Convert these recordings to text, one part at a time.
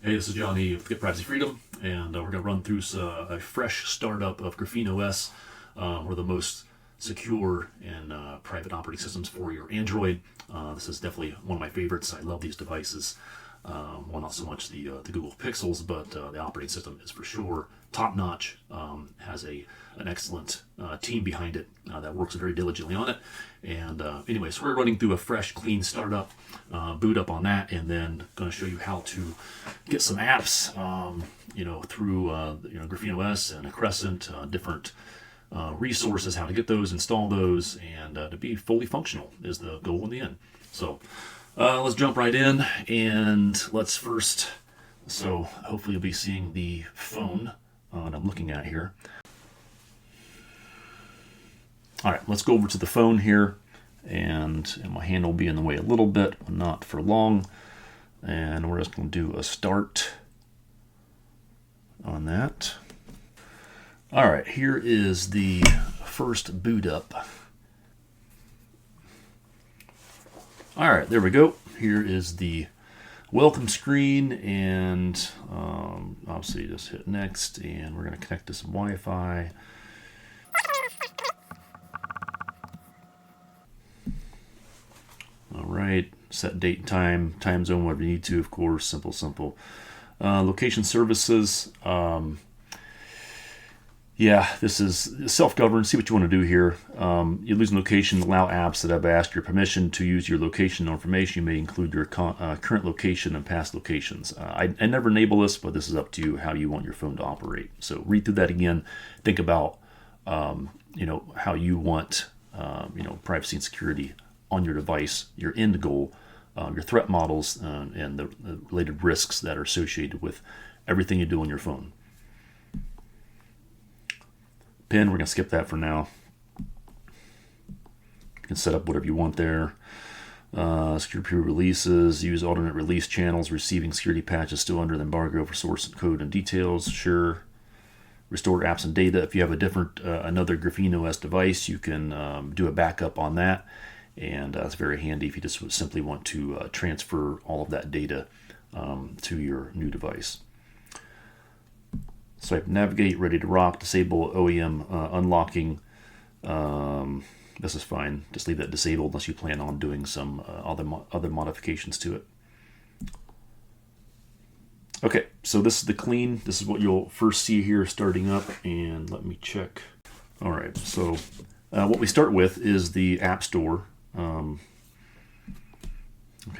Hey, this is Johnny with Get Privacy Freedom, and we're going to run through a fresh startup of GrapheneOS, one of the most secure and private operating systems for your Android. This is definitely one of my favorites. I love these devices. Well, not so much the Google Pixels, but the operating system is for sure top-notch. Has an excellent team behind it that works very diligently on it. And anyway, so we're running through a fresh, clean startup, boot up on that, and then going to show you how to get some apps, through GrapheneOS and Accrescent, different resources, how to get those, install those, and to be fully functional is the goal in the end. So let's jump right in, and let's first, so hopefully you'll be seeing the phone that I'm looking at here. All right, let's go over to the phone here, and my hand will be in the way a little bit, but not for long. And we're just going to do a start on that. All right, here is the first boot up. All right, there we go. Here is the welcome screen, and obviously just hit next, and we're going to connect to some Wi-Fi. All right, set date and time zone, whatever you need to, of course, simple. Location services. Yeah, this is self-governed. See what you want to do here. You lose location, allow apps that have asked your permission to use your location information. You may include your current location and past locations. I never enable this, but this is up to you how you want your phone to operate. So read through that again. Think about how you want privacy and security on your device, your end goal, your threat models, and the related risks that are associated with everything you do on your phone. PIN, we're going to skip that for now. You can set up whatever you want there. Security releases, use alternate release channels, receiving security patches still under the embargo for source code and details, sure. Restore apps and data. If you have a different, another GrapheneOS device, you can do a backup on that. And that's very handy if you just simply want to transfer all of that data to your new device. Swipe navigate, ready to rock, disable OEM unlocking. This is fine. Just leave that disabled unless you plan on doing some other modifications to it. Okay, so this is the clean. This is what you'll first see here starting up, and let me check. All right, so what we start with is the App Store. Okay,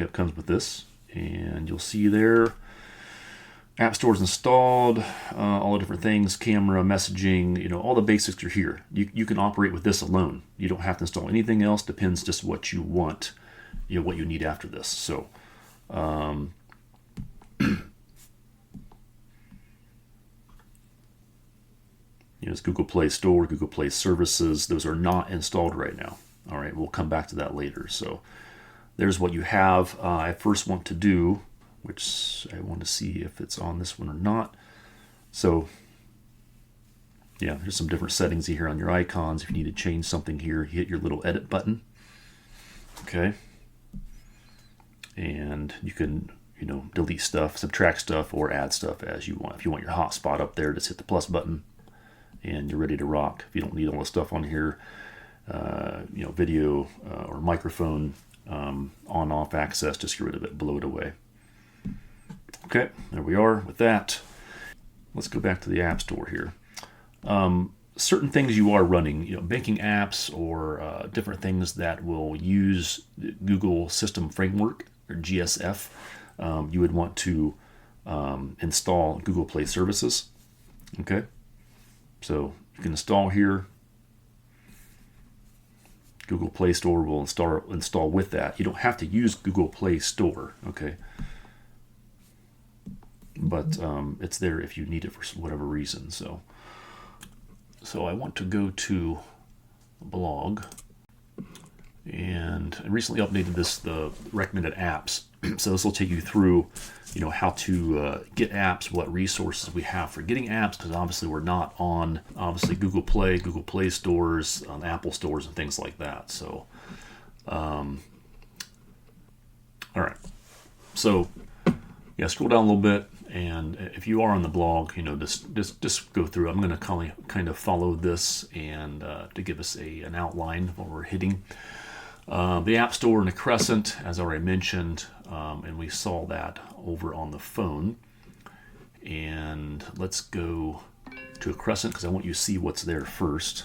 it comes with this, and you'll see there App Store is installed, all the different things, camera, messaging, all the basics are here. You can operate with this alone. You don't have to install anything else. Depends just what you want, what you need after this. So it's Google Play Store, Google Play Services. Those are not installed right now. All right, we'll come back to that later. So there's what you have. I first want to do, which I want to see if it's on this one or not. So yeah, there's some different settings here on your icons. If you need to change something here, you hit your little edit button. Okay. And you can, delete stuff, subtract stuff, or add stuff as you want. If you want your hotspot up there, just hit the plus button and you're ready to rock. If you don't need all the stuff on here, video or microphone on-off access, just get rid of it, blow it away. Okay, there we are with that. Let's go back to the App Store here. Certain things you are running, banking apps or different things that will use the Google System Framework or GSF, you would want to install Google Play Services. Okay, so you can install here. Google Play Store will install with that. You don't have to use Google Play Store, okay? But it's there if you need it for whatever reason. So I want to go to a blog, and I recently updated the recommended apps. So this will take you through, how to get apps, what resources we have for getting apps, because obviously we're not on Google Play stores, Apple stores, and things like that. So, all right. So yeah, scroll down a little bit, And if you are on the blog, just go through. I'm going to kind of follow this and to give us an outline of what we're hitting. The App Store and Accrescent, as I already mentioned, and we saw that over on the phone. And let's go to Accrescent because I want you to see what's there first.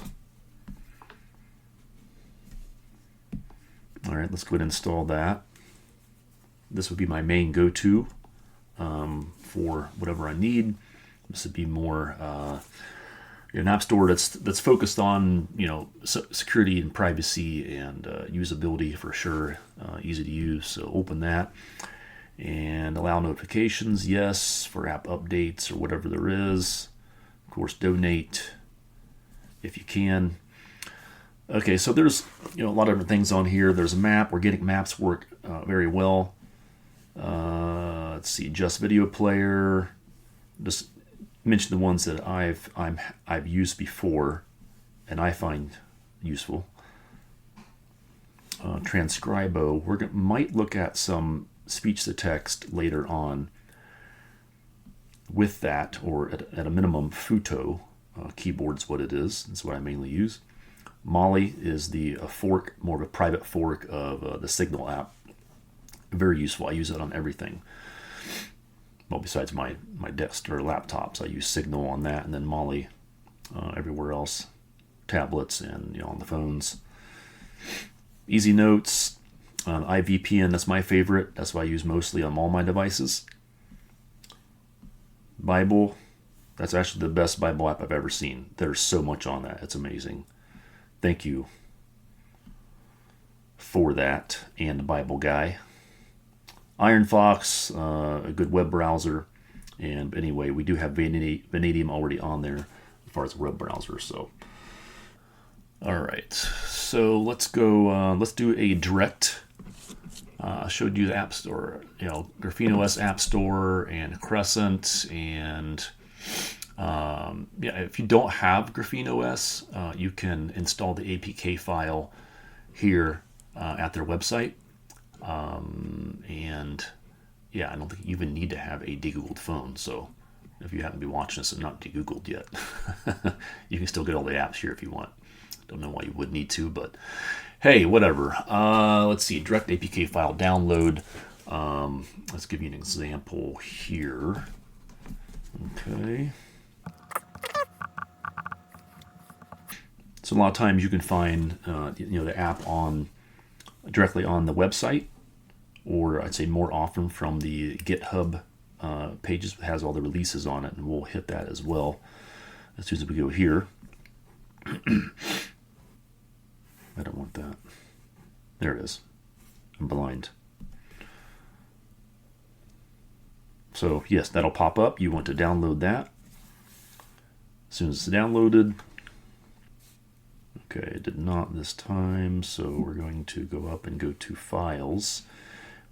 All right, let's go ahead and install that. This would be my main go-to for whatever I need. This would be more an app store that's focused on security and privacy and usability for sure, easy to use. So open that and allow notifications, yes, for app updates or whatever there is. Of course, donate if you can. Okay, so there's a lot of different things on here. There's a map. Organic maps work very well. Let's see, just video player. Just mention the ones that I've used before and I find useful. Transcribo. We might look at some speech to text later on with that, or at a minimum, Futo. Keyboard's what it is. That's what I mainly use. Molly is the fork, more of a private fork of the Signal app. Very useful. I use it on everything. Well, besides my desktop or laptops, I use Signal on that, and then Molly everywhere else, tablets and on the phones. Easy Notes, iVPN. That's my favorite. That's what I use mostly on all my devices. Bible. That's actually the best Bible app I've ever seen. There's so much on that. It's amazing. Thank you for that, and the Bible guy. Iron Fox, a good web browser. And anyway, we do have Vanadium already on there as far as a web browser. So, all right. So let's go. Let's do a direct. I showed you the App Store, GrapheneOS App Store and Accrescent, and if you don't have GrapheneOS, you can install the APK file here at their website. I don't think you even need to have a deGoogled phone. So if you happen to be watching this and not deGoogled yet, you can still get all the apps here if you want. Don't know why you would need to, but hey, whatever. Let's see, Direct APK file download. Let's give you an example here. Okay. So a lot of times you can find the app directly on the website, or I'd say more often from the GitHub pages that has all the releases on it, and we'll hit that as well as soon as we go here. I don't want that. There it is. I'm blind. So yes, that'll pop up. You want to download that. As soon as it's downloaded. Okay, it did not this time, so we're going to go up and go to Files.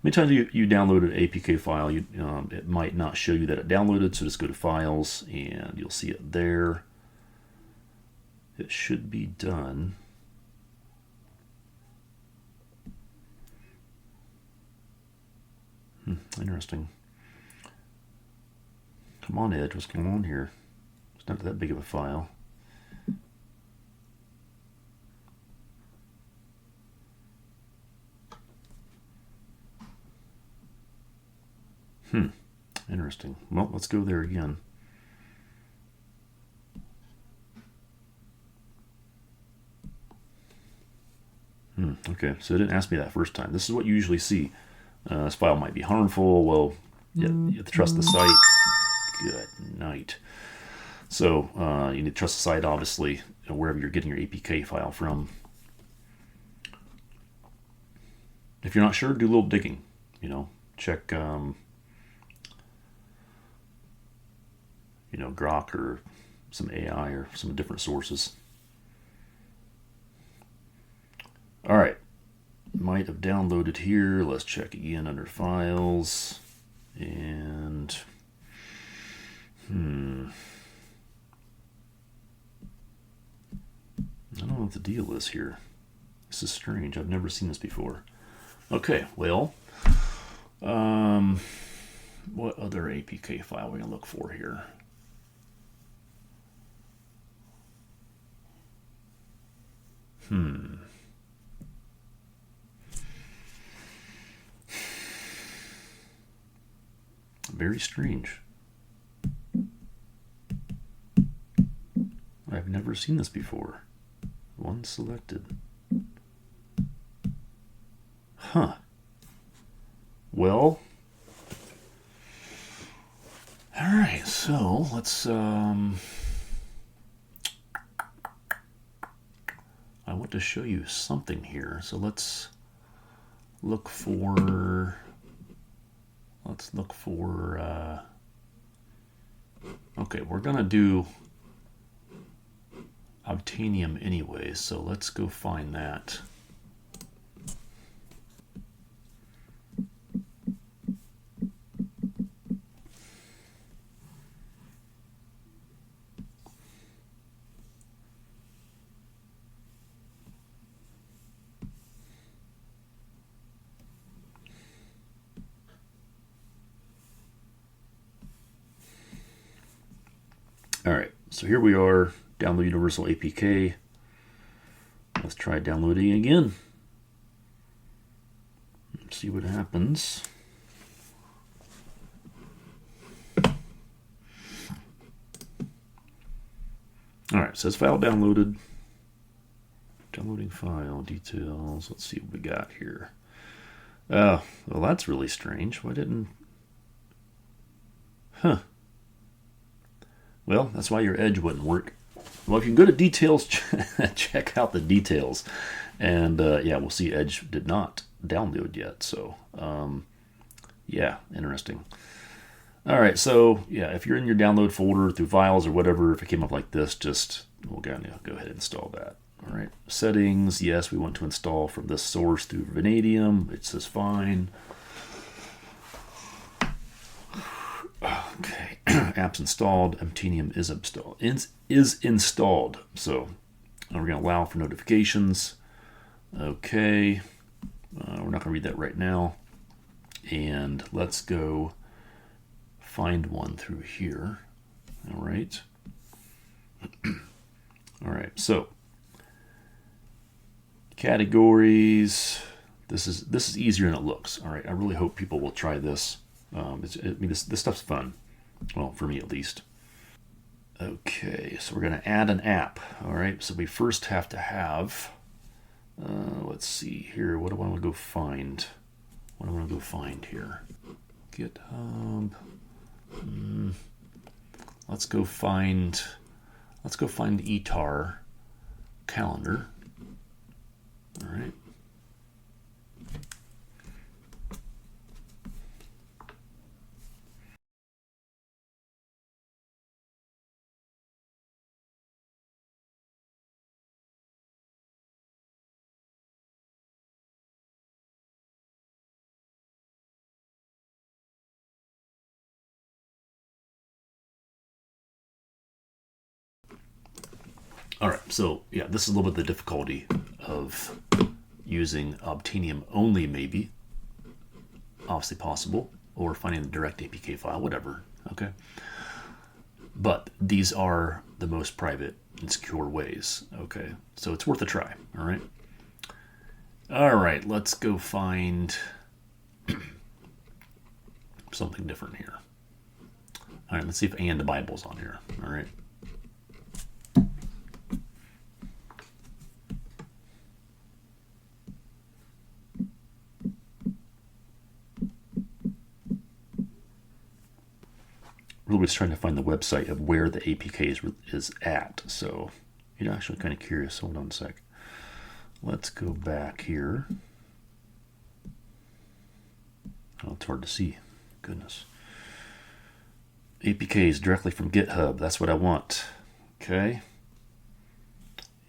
Many times you download an APK file, it might not show you that it downloaded, so just go to Files, and you'll see it there. It should be done. Interesting. Come on, Edge, what's going on here? It's not that big of a file. Interesting. Well, let's go there again. Okay, so it didn't ask me that first time. This is what you usually see. This file might be harmful. Well, you have to trust the site. Good night. So you need to trust the site, obviously, wherever you're getting your APK file from. If you're not sure, do a little digging. Check Grok or some AI or some different sources. All right, might have downloaded here. Let's check again under Files, and I don't know what the deal is here. This is strange. I've never seen this before. Okay, well, What other APK file are we going to look for here? Very strange. I've never seen this before. One selected. Huh. Well, all right, so let's I want to show you something here. So let's look for okay, we're gonna do Obtanium anyway, so let's go find that. All right, so here we are, download Universal APK. Let's try downloading again. Let's see what happens. All right, says file downloaded. Downloading file details. Let's see what we got here. Well, that's really strange. Why didn't... Huh. Well, that's why your Edge wouldn't work. Well, if you can go to details, check out the details. And yeah, we'll see Edge did not download yet. So yeah, interesting. All right, so yeah, if you're in your download folder through files or whatever, if it came up like this, just we'll go ahead and install that. All right, settings, yes, we want to install from this source through Vanadium. It says fine. Okay, apps installed. Obtanium is installed. So we're going to allow for notifications. Okay, we're not going to read that right now. And let's go find one through here. All right. All right. So categories. This is easier than it looks. All right. I really hope people will try this. This stuff's fun. Well, for me at least. Okay, so we're going to add an app. All right, so we first have to have, let's see here, what do I want to go find? What do I want to go find here? GitHub. Let's go find eTar calendar. All right. All right, so yeah, this is a little bit the difficulty of using Obtanium only, maybe. Obviously possible, or finding the Direct APK file, whatever, okay? But these are the most private and secure ways, okay? So it's worth a try, all right? All right, let's go find something different here. All right, let's see if And the Bible's on here, all right? Really was trying to find the website of where the APK is at. So you're actually kind of curious. Hold on a sec. Let's go back here. Oh, it's hard to see. Goodness. APKs directly from GitHub. That's what I want. Okay.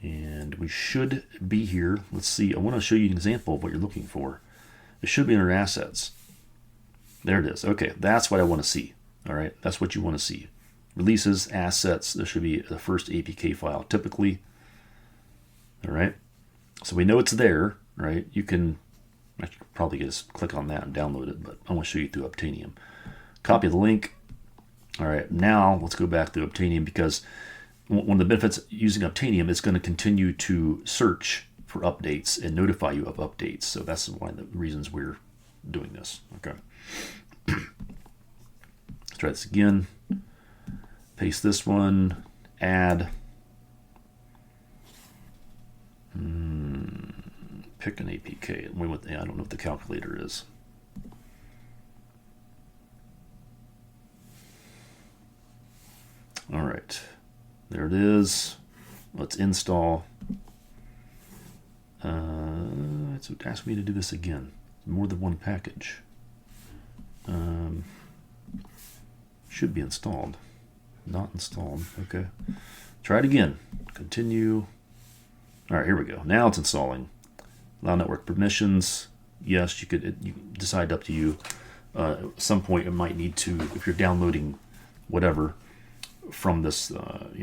And we should be here. Let's see. I want to show you an example of what you're looking for. It should be under assets. There it is. Okay. That's what I want to see. All right, that's what you want to see. Releases, assets, there should be the first APK file typically. All right, so we know it's there, right? You can probably just click on that and download it, but I want to show you through Obtanium. Copy the link. All right, now let's go back to Obtanium, because one of the benefits using Obtanium is going to continue to search for updates and notify you of updates. So that's one of the reasons we're doing this. Okay. Let's try this again. Paste this one, add. Pick an APK. I don't know what the calculator is. All right, there it is. Let's install. It's asking me to do this again. More than one package. Should be installed. Not installed. Okay. Try it again. Continue. All right, here we go. Now it's installing. Allow network permissions. Yes, you decide, up to you. At some point, it might need to, if you're downloading whatever from this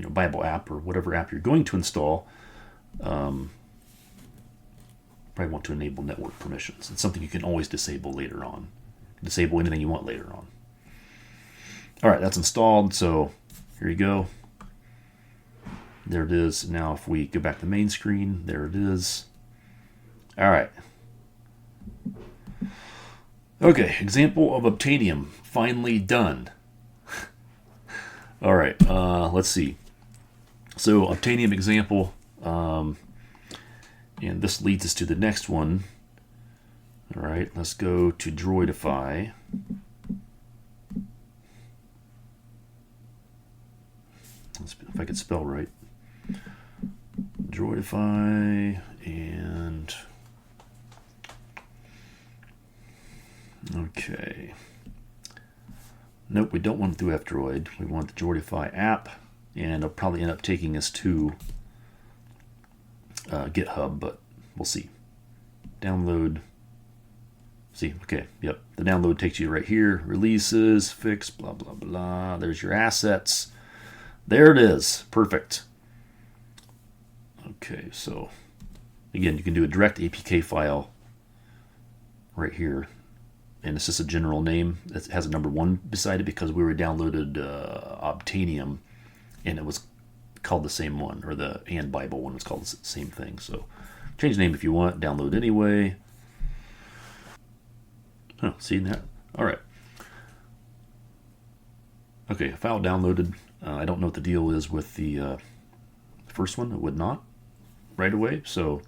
Bible app or whatever app you're going to install, probably want to enable network permissions. It's something you can always disable later on. Disable anything you want later on. All right, that's installed. So here you go. There it is. Now if we go back to the main screen, there it is. All right. Okay, example of Obtanium finally done. All right, let's see. So Obtanium example, and this leads us to the next one. All right, let's go to Droidify. If I could spell right. Droidify and okay. Nope, we don't want to do F-Droid. We want the Droid-fiy app, and it'll probably end up taking us to GitHub, but we'll see. Download. See, okay, yep. The download takes you right here. Releases, fix, blah, blah, blah. There's your assets. There it is. Perfect. Okay, so again, you can do a Direct APK file right here. And it's just a general name. It has a number 1 beside it because we downloaded Obtanium, and it was called the same one, or the and Bible one was called the same thing. So change the name if you want. Download anyway. Oh, see that? All right. Okay, file downloaded. I don't know what the deal is with the first one. It would not right away. So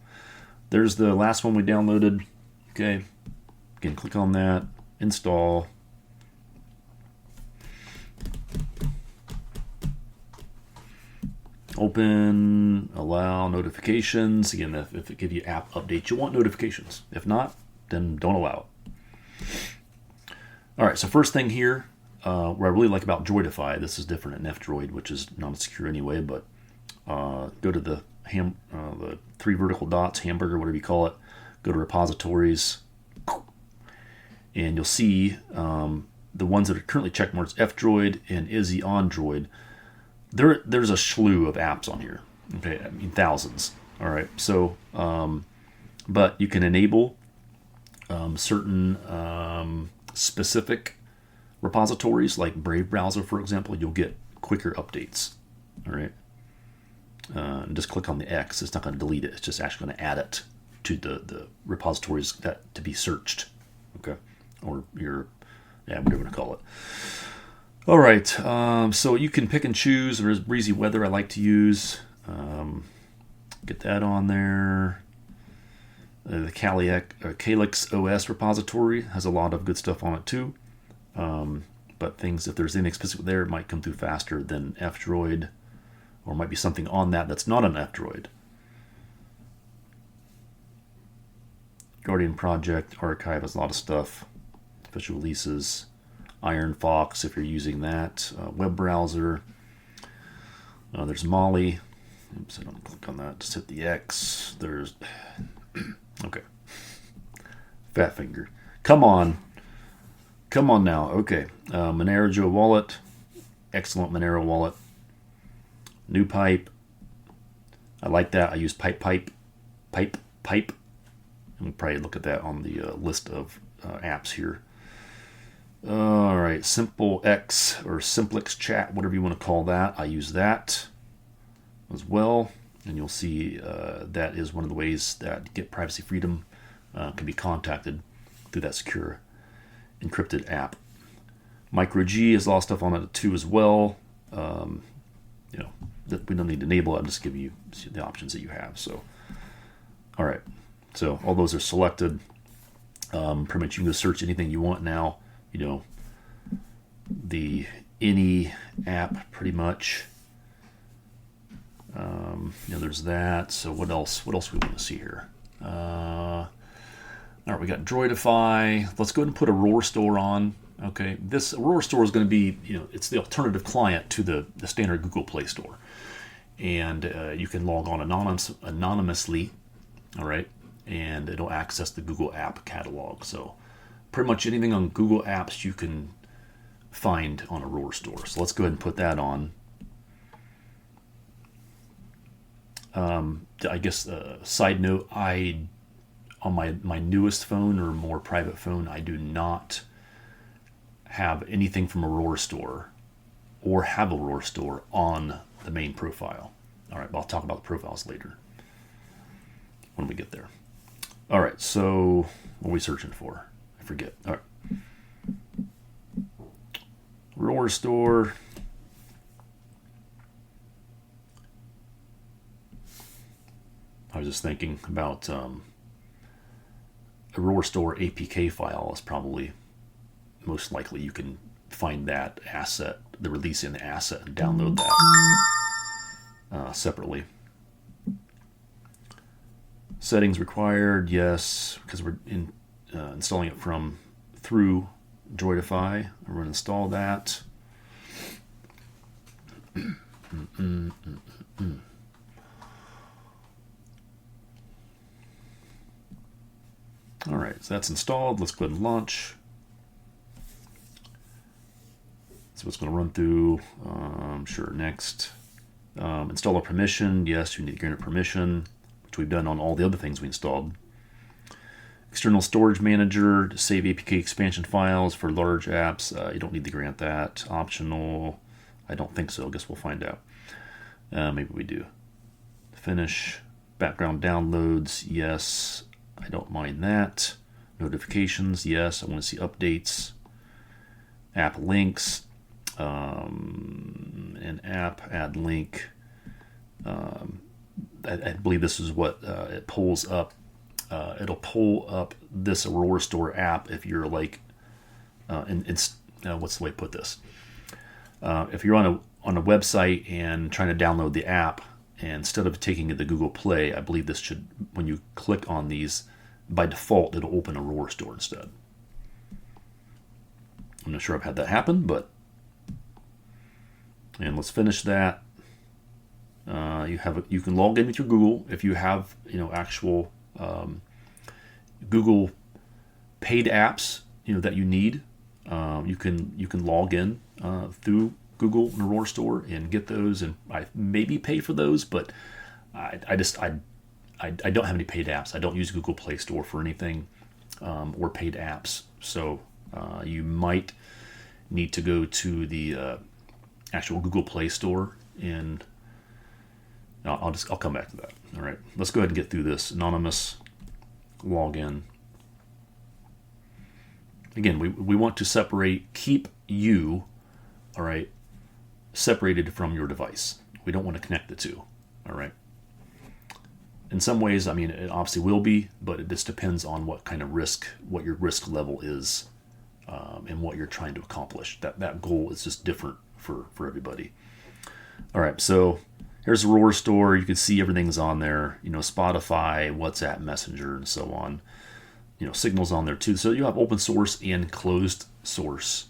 there's the last one we downloaded. Okay. Again, click on that, install. Open, allow notifications. Again, if it gives you app updates, you want notifications. If not, then don't allow it. All right, so first thing here, what I really like about Droidify, this is different than F-Droid, which is non-secure anyway, but go to the 3 vertical dots, hamburger, whatever you call it, go to repositories, and you'll see the ones that are currently checkmarked, F-Droid and Izzy on Droid. There's a slew of apps on here. Okay, I mean thousands. All right, so but you can enable certain specific repositories, like Brave browser, for example. You'll get quicker updates. All right, and just click on the X. It's not going to delete it. It's just actually going to add it to the repositories that to be searched. Okay. Or your, whatever you want to call it. All right, so you can pick and choose. There's breezy weather I like to use. Get that on there. The CalyxOS repository has a lot of good stuff on it too. But things, if there's anything specific there, it might come through faster than F-Droid, or might be something on that that's not an F-Droid. Guardian Project Archive has a lot of stuff. Special releases, Iron Fox if you're using that, web browser. There's Molly. Oops, I don't click on that. Just hit the X. There's okay. Fat finger. Come on now. Okay. Monero Joe Wallet, excellent Monero wallet. New Pipe. I like that. I use Pipe. And we'll probably look at that on the list of apps here. All right, Simple X or Simplex Chat, whatever you want to call that. I use that as well. And you'll see that is one of the ways that Get Privacy Freedom can be contacted through that secure encrypted app. MicroG has a lot of stuff on it too as well. That we don't need to enable it. I'm just giving you the options that you have. So, all right. So all those are selected. Pretty much you can go search anything you want now. The any app pretty much. There's that. So what else? What else we want to see here? All right, we got Droidify. Let's go ahead and put Aurora Store on. Okay, this Aurora Store is going to be, it's the alternative client to the standard Google Play Store, and you can log on anonymously. All right, and it'll access the Google App Catalog. So pretty much anything on Google Apps you can find on Aurora Store. So let's go ahead and put that on. I guess side note, on my newest phone or more private phone, I do not have anything from Aurora Store or have Aurora Store on the main profile. All right, but I'll talk about the profiles later when we get there. All right, so what are we searching for? I forget. All right. Aurora Store. I was just thinking about Aurora Store APK file is probably most likely you can find that asset, the release in the asset, and download that separately. Settings required, yes, because we're installing it through Droidify. We're going to install that. All right, so that's installed. Let's go ahead and launch. So it's going to run through. Sure, next. Install a permission. Yes, you need to grant a permission, which we've done on all the other things we installed. External storage manager to save APK expansion files for large apps. You don't need to grant that. Optional. I don't think so. I guess we'll find out. Maybe we do. Finish. Background downloads. Yes. I don't mind that. Notifications, yes. I want to see updates. App links. An app add link. I believe this is what it pulls up. It'll pull up this Aurora Store app if you're like, what's the way to put this? If you're on a website and trying to download the app, and instead of taking it to Google Play, I believe this should, when you click on these, by default, it'll open Aurora Store instead. I'm not sure I've had that happen, but, and let's finish that. You can log in with your Google if you have, actual Google paid apps, that you need. You can log in through Google and Aurora Store and get those, and I maybe pay for those, but I don't have any paid apps. I don't use Google Play Store for anything or paid apps. So you might need to go to the actual Google Play Store, and I'll come back to that. All right, let's go ahead and get through this anonymous login. Again, we want to keep you, all right, separated from your device. We don't want to connect the two, all right? In some ways, I mean, it obviously will be, but it just depends on what kind of risk, what your risk level is, and what you're trying to accomplish. That goal is just different for everybody. All right, so here's Aurora Store. You can see everything's on there, Spotify, WhatsApp, Messenger, and so on. Signal's on there too. So you have open source and closed source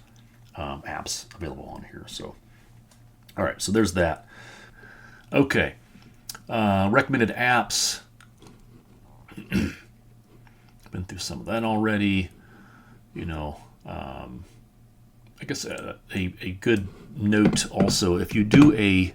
apps available on here. So, all right, so there's that. Okay, recommended apps. Been through some of that already. I guess a good note also, if you do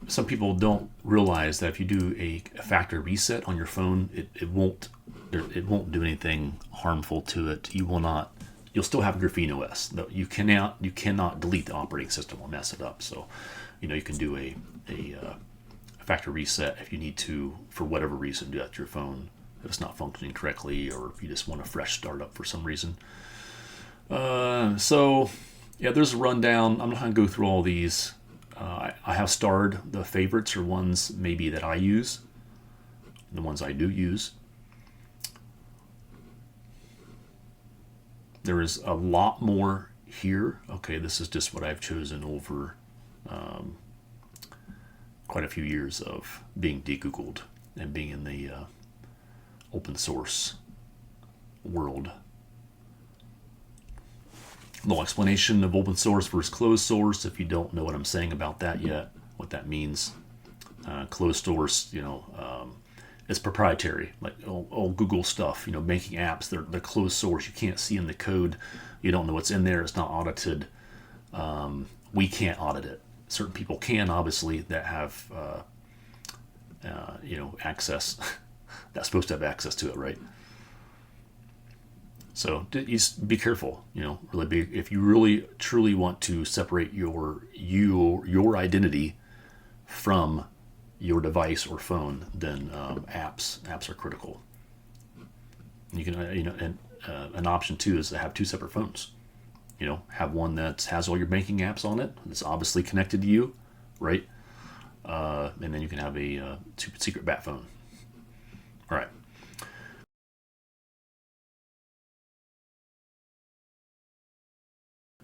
some people don't realize that if you do a factory reset on your phone, it won't it won't do anything harmful to it. You'll still have GrapheneOS. Though you cannot delete the operating system or mess it up. So, you can do a factory reset if you need to, for whatever reason, do that to your phone if it's not functioning correctly, or if you just want a fresh startup for some reason. So yeah, there's a rundown. I'm not going to go through all these. I have starred the favorites, or ones maybe that I use, the ones I do use. There is a lot more here. Okay, this is just what I've chosen over quite a few years of being deGoogled and being in the open source world. Little explanation of open source versus closed source, if you don't know what I'm saying about that yet, what that means. Closed source, it's proprietary, like all Google stuff, making apps, they're closed source. You can't see in the code. You don't know what's in there. It's not audited. We can't audit it. Certain people can, obviously, that have, access. That's supposed to have access to it, right? So just be careful, really be, if you really truly want to separate your identity from your device or phone, then apps are critical. You can, and an option too is to have two separate phones. Have one that has all your banking apps on it. It's obviously connected to you, right? And then you can have a secret bat phone. All right.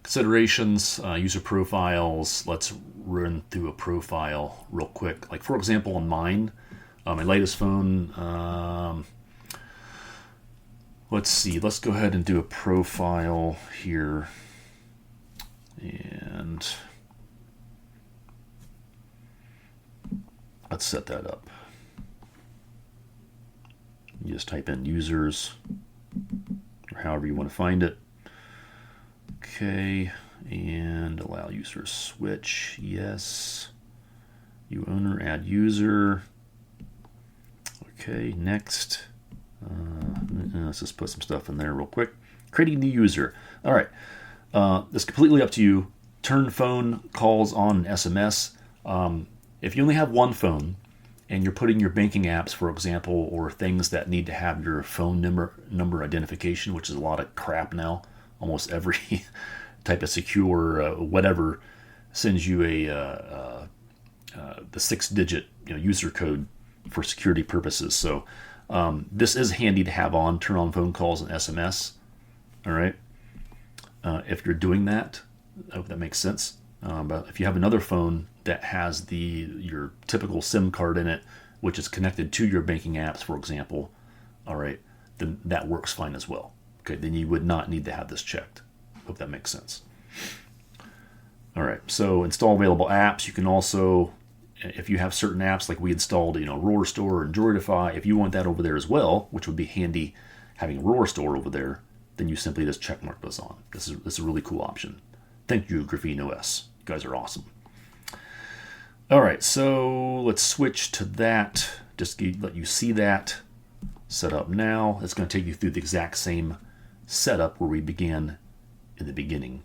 Considerations, user profiles. Let's run through a profile real quick. Like, for example, on mine, my latest phone, let's see, let's go ahead and do a profile here. And let's set that up. You just type in users, or however you want to find it. Okay, and allow user switch. Yes. You owner, add user. Okay, next. Let's just put some stuff in there real quick. Creating new user. All right. It's completely up to you. Turn phone calls on SMS. If you only have one phone and you're putting your banking apps, for example, or things that need to have your phone number identification, which is a lot of crap now. Almost every type of secure whatever sends you the 6-digit user code for security purposes. So this is handy to have on. Turn on phone calls and SMS. All right. If you're doing that, I hope that makes sense. But if you have another phone that has your typical SIM card in it, which is connected to your banking apps, for example, all right, then that works fine as well. Okay, then you would not need to have this checked. Hope that makes sense. All right, so install available apps. You can also, if you have certain apps, like we installed, Aurora Store and Droidify, if you want that over there as well, which would be handy having Aurora Store over there, then you simply just check mark those on. This is a really cool option. Thank you, GrapheneOS. You guys are awesome. All right, so let's switch to that. Just let you see that set up now. It's going to take you through the exact same setup where we began in the beginning.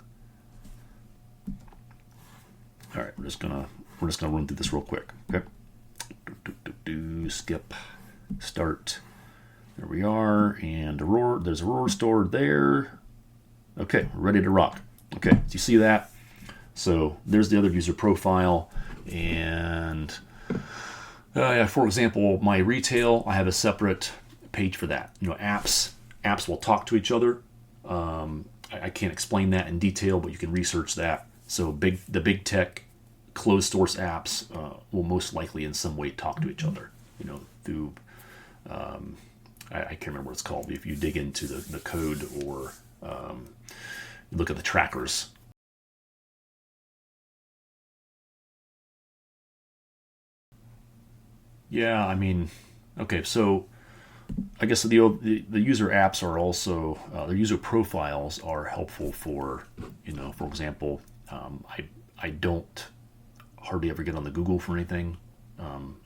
All right, we're just gonna run through this real quick. Okay. Skip, start. There we are, and Aurora. There's Aurora Store there. Okay, we're ready to rock. Okay, so you see that? So there's the other user profile, and for example, my retail, I have a separate page for that. Apps will talk to each other. I can't explain that in detail, but you can research that. So the big tech closed source apps will most likely in some way talk to each other. Through I can't remember what it's called. If you dig into the code or look at the trackers. Yeah, I mean, okay, so I guess the user apps are also the user profiles are helpful for for example, I don't hardly ever get on the Google for anything.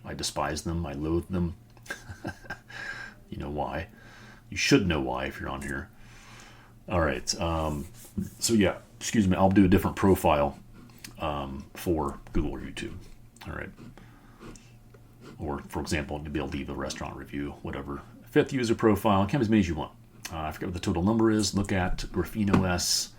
I despise them. I loathe them. You know why? You should know why if you're on here. All right. So yeah, excuse me. I'll do a different profile for Google or YouTube. All right. Or for example, to be able to leave a restaurant review, whatever. 5th user profile. Count as many as you want. I forget what the total number is. Look at GrapheneOS.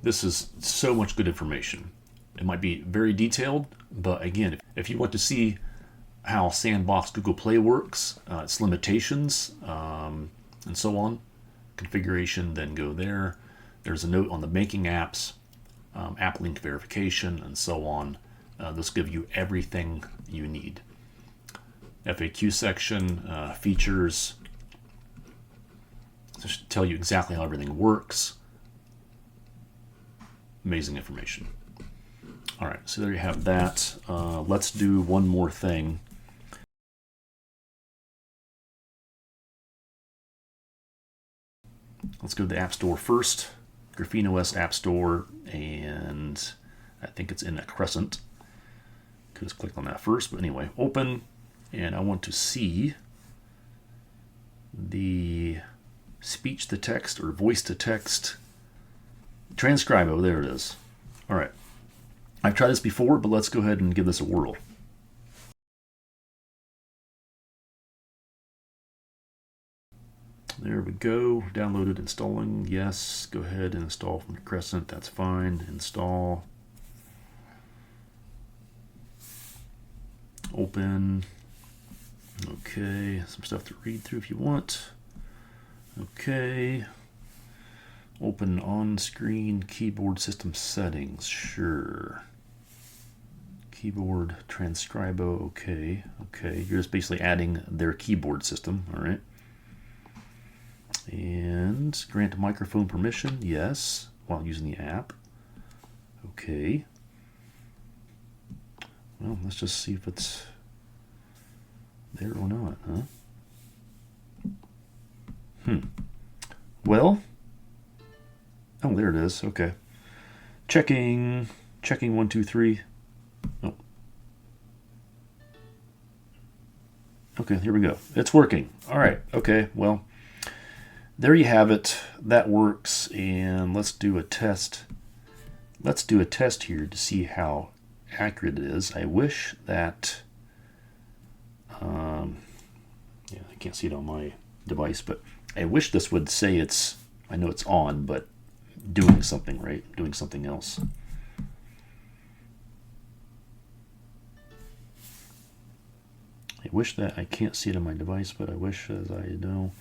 This is so much good information. It might be very detailed, but again, if you want to see how Sandbox Google Play works, its limitations, and so on, configuration, then go there. There's a note on the making apps, app link verification, and so on. This will give you everything you need. FAQ section, features, just tell you exactly how everything works. Amazing information. All right, so there you have that. Let's do one more thing. Let's go to the App Store first. GrapheneOS App Store, and I think it's in Accrescent. Could have clicked on that first, but anyway, open, and I want to see the speech to text or voice to text Transcribo. There it is. All right. I've tried this before, but let's go ahead and give this a whirl. There we go. Downloaded, installing. Yes. Go ahead and install from Accrescent. That's fine. Install. Open. Okay. Some stuff to read through if you want. Okay. Open on-screen keyboard system settings. Sure. Keyboard Transcribo. Okay. Okay. You're just basically adding their keyboard system. All right. And grant microphone permission. Yes. While using the app. Okay. Well, let's just see if it's there or not, huh? Well. Oh, there it is. Okay. Checking 1, 2, 3. Oh. Okay, here we go. It's working. All right. Okay. Well, there you have it. That works. And let's do a test. Let's do a test here to see how accurate it is. I wish that yeah, I can't see it on my device, but I wish this would say it's, I know it's on, but doing something, right? Doing something else. I wish that I can't see it on my device, but I wish as I know.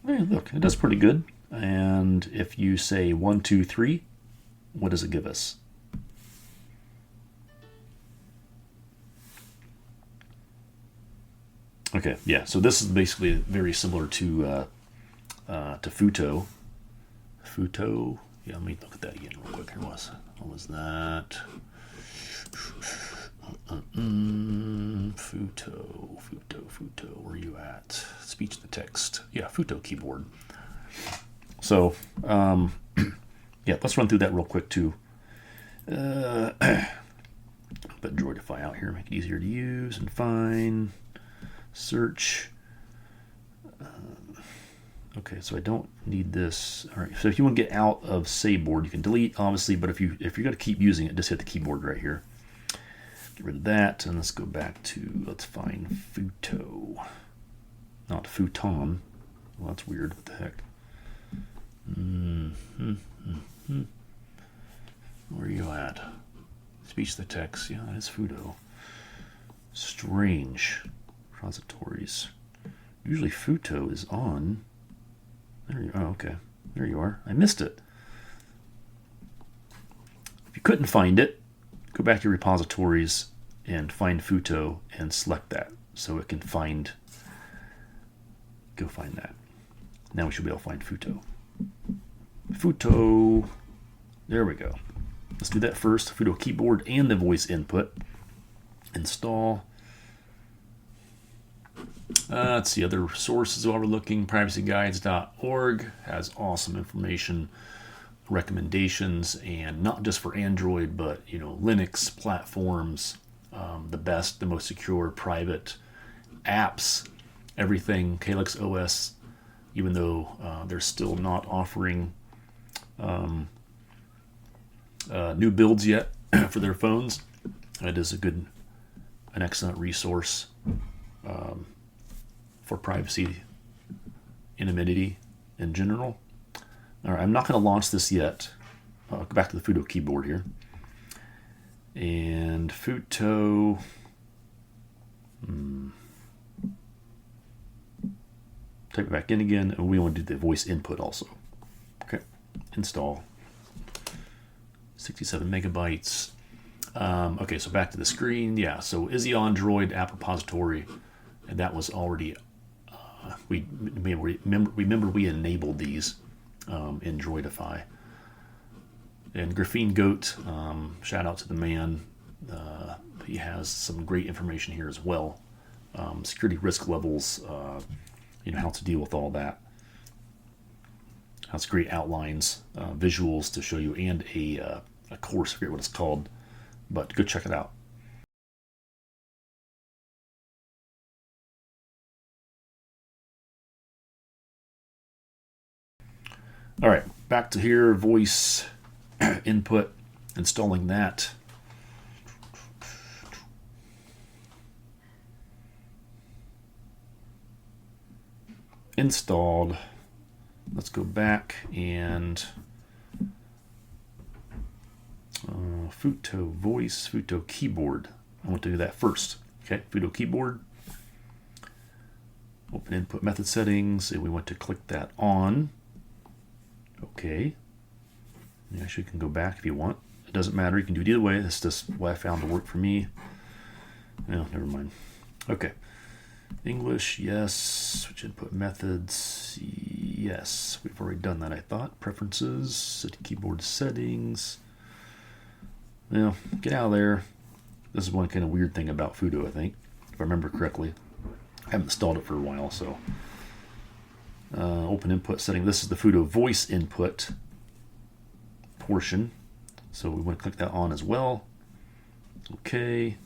Hey, look, it does pretty good. And if you say 1, 2, 3, what does it give us? Okay, yeah. So this is basically very similar to Futo. Futo. Yeah, let me look at that again real quick. Here was. What was that? Futo. Where are you at? Speech to text. Yeah, Futo keyboard. So, yeah, let's run through that real quick too. Put Droidify out here, make it easier to use and find. Search. Okay, so I don't need this. All right, so if you want to get out of Sayboard, you can delete, obviously, but if you're going to keep using it, just hit the keyboard right here. Get rid of that, and let's go back to, let's find Futo. Not Futon. Well, that's weird. What the heck? Where are you at? Speech to text. Yeah, it's Futo. Strange. Repositories. Usually Futo is on. There you are. Oh, okay. There you are. I missed it. If you couldn't find it, go back to your repositories and find Futo and select that so it can find. Go find that. Now we should be able to find Futo. Futo. There we go. Let's do that first. Futo keyboard and the voice input. Install. Let's see other sources while we're looking. Privacyguides.org has awesome information, recommendations, and not just for Android, but Linux platforms, the best, the most secure private apps, everything CalyxOS, even though they're still not offering new builds yet for their phones. It is an excellent resource for privacy, anonymity in general. All right, I'm not going to launch this yet. I'll go back to the Futo keyboard here. And Futo, type it back in again, and we want to do the voice input also. Okay, install. 67 megabytes. Okay, so back to the screen. Yeah, so is the Android app repository, and that was already, we remember we enabled these in Droidify. And GrapheneGoat, shout out to the man. He has some great information here as well. Security risk levels, how to deal with all that. Has great outlines, visuals to show you, and a course, I forget what it's called, but go check it out. All right, back to here, voice input, installing that. Installed. Let's go back and Futo voice, Futo keyboard. I want to do that first. Okay, Futo keyboard. Open input method settings, and we want to click that on. Okay. You actually can go back if you want. It doesn't matter. You can do it either way. That's just what I found to work for me. No, never mind. Okay. English, yes. Switch input methods, yes. We've already done that, I thought. Preferences, set keyboard settings. Well, get out of there. This is one kind of weird thing about Futo, I think, if I remember correctly. I haven't installed it for a while, so. Open input setting. This is the Futo voice input portion. So we want to click that on as well. Okay.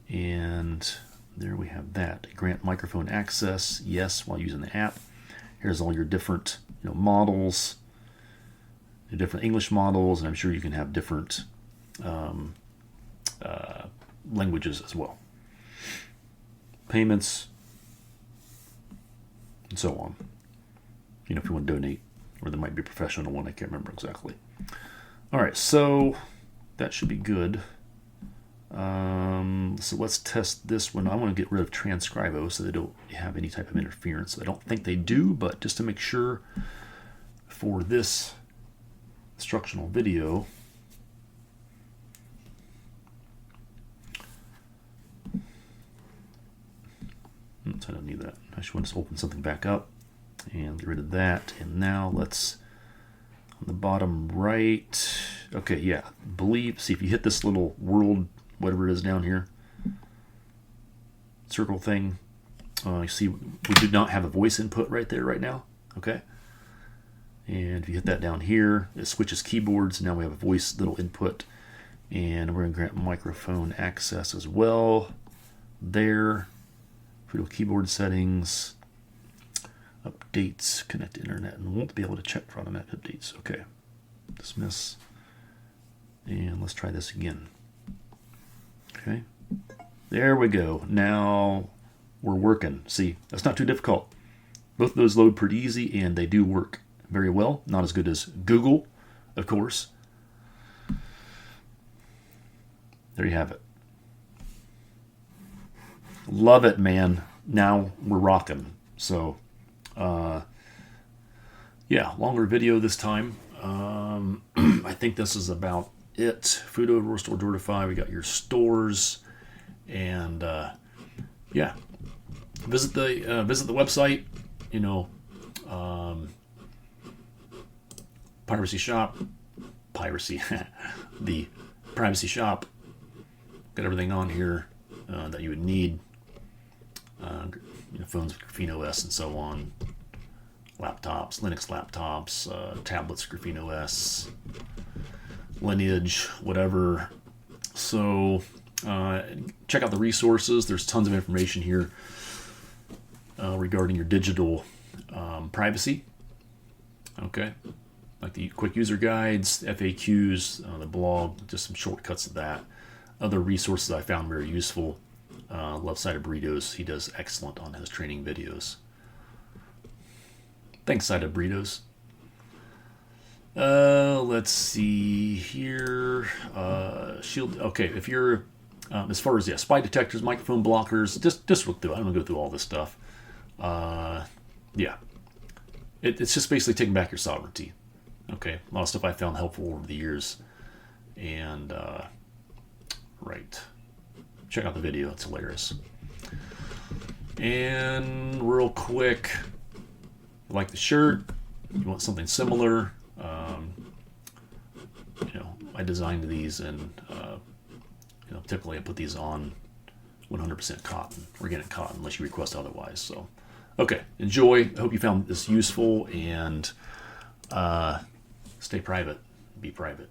And there we have that. Grant microphone access, yes, while using the app. Here's all your different models, your different English models, and I'm sure you can have different languages as well. Payments, and so on. If you want to donate, or there might be a professional one, I can't remember exactly. All right, so that should be good. So let's test this one. I want to get rid of Transcribo so they don't have any type of interference. I don't think they do, but just to make sure for this instructional video, I don't need that. I just want to open something back up and get rid of that. And now let's, on the bottom right, okay, yeah, see if you hit this little world, whatever it is down here, circle thing, you see we do not have a voice input right there right now, okay? And if you hit that down here, it switches keyboards. Now we have a voice little input, and we're going to grant microphone access as well. There, Futo keyboard settings, updates, connect to internet, and won't be able to check for automatic updates. Okay, dismiss, and let's try this again. Okay, there we go. Now we're working. See, that's not too difficult. Both of those load pretty easy, and they do work very well. Not as good as Google, of course. There you have it. Love it, man. Now we're rocking. So, yeah, longer video this time. I think this is about it. Futo, Aurora Store, Droidify. We got your stores, and yeah, visit the website. The privacy shop. Got everything on here that you would need. Phones with GrapheneOS and so on. Laptops, Linux laptops, tablets, GrapheneOS, Lineage, whatever. So Check out the resources. There's tons of information here regarding your digital privacy. Okay, like the quick user guides, FAQs, the blog, just some shortcuts of that. Other resources I found very useful. Love Cited Burritos. He does excellent on his training videos. Thanks, Cited Burritos. Let's see here. Shield. Okay, if you're as far as spy detectors, microphone blockers, just look through. I don't want to go through all this stuff. Yeah, it's just basically taking back your sovereignty. Okay, a lot of stuff I found helpful over the years, and right, check out the video. It's hilarious. And real quick, like the shirt, you want something similar. I designed these, and typically I put these on 100% cotton, organic cotton, unless you request otherwise. So, okay, enjoy. I hope you found this useful, and stay private. Be private.